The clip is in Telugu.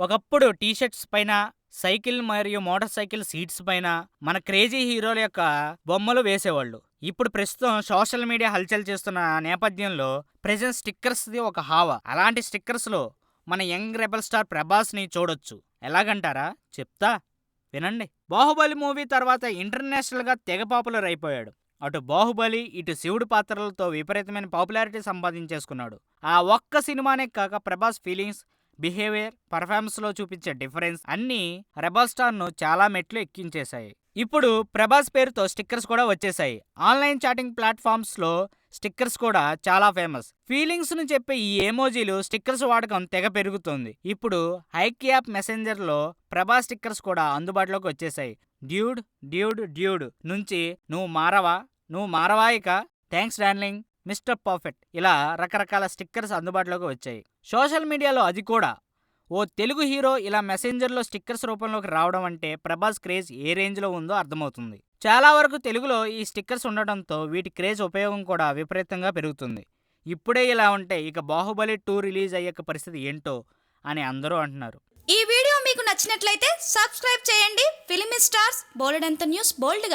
ఒకప్పుడు టీ-షర్ట్స్ పైన, సైకిల్ మరియు మోటార్ సైకిల్ సీట్స్ పైన మన క్రేజీ హీరోల యొక్క బొమ్మలు వేసేవాళ్ళు. ఇప్పుడు ప్రస్తుతం సోషల్ మీడియా హల్చల్ చేస్తున్న నేపథ్యంలో ప్రెజెంట్ స్టిక్కర్స్ది ఒక హావా. అలాంటి స్టిక్కర్స్లో మన యంగ్ రెబల్ స్టార్ ప్రభాస్ని చూడొచ్చు. ఎలాగంటారా? చెప్తా వినండి. బాహుబలి మూవీ తర్వాత ఇంటర్నేషనల్గా తెగ పాపులర్ అయిపోయాడు. అటు బాహుబలి, ఇటు శివుడు పాత్రలతో విపరీతమైన పాపులారిటీ సంపాదించేసుకున్నాడు. ఆ ఒక్క సినిమానే కాక ప్రభాస్ ఫీలింగ్స్, బిహేవియర్, పర్ఫార్మెన్స్లో చూపించే డిఫరెన్స్ అన్నీ రెబల్ స్టార్ను చాలా మెట్లు ఎక్కించేశాయి. ఇప్పుడు ప్రభాస్ పేరుతో స్టిక్కర్స్ కూడా వచ్చేసాయి. ఆన్లైన్ చాటింగ్ ప్లాట్ఫామ్స్లో స్టిక్కర్స్ కూడా చాలా ఫేమస్. ఫీలింగ్స్ ను చెప్పే ఈ ఎమోజీలు, స్టిక్కర్స్ వాడకం తెగ పెరుగుతోంది. ఇప్పుడు హైక్ యాప్ మెసెంజర్లో ప్రభాస్ స్టిక్కర్స్ కూడా అందుబాటులోకి వచ్చేసాయి. డ్యూడ్ డ్యూడ్ డ్యూడ్ నుంచి నువ్వు మారవా ఇక, థ్యాంక్స్ డార్లింగ్, మిస్టర్ పర్ఫెక్ట్, ఇలా రకరకాల స్టిక్కర్స్ అందుబాటులోకి వచ్చాయి. సోషల్ మీడియాలో అది కూడా ఓ తెలుగు హీరో ఇలా మెసెంజర్లో స్టిక్కర్స్ రూపంలోకి రావడం అంటే ప్రభాస్ క్రేజ్ ఏ రేంజ్లో ఉందో అర్థమవుతుంది. చాలా వరకు తెలుగులో ఈ స్టిక్కర్స్ ఉండడంతో వీటి క్రేజ్ ఉపయోగం కూడా విపరీతంగా పెరుగుతుంది. ఇప్పుడే ఇలా ఉంటే ఇక బాహుబలి 2 రిలీజ్ అయ్యే పరిస్థితి ఏంటో అని అందరూ అంటున్నారు. ఈ వీడియో మీకు నచ్చినట్లయితే సబ్స్క్రైబ్ చేయండి. ఫిలిమి స్టార్స్ బోలెడంత న్యూస్ బోల్డ్గా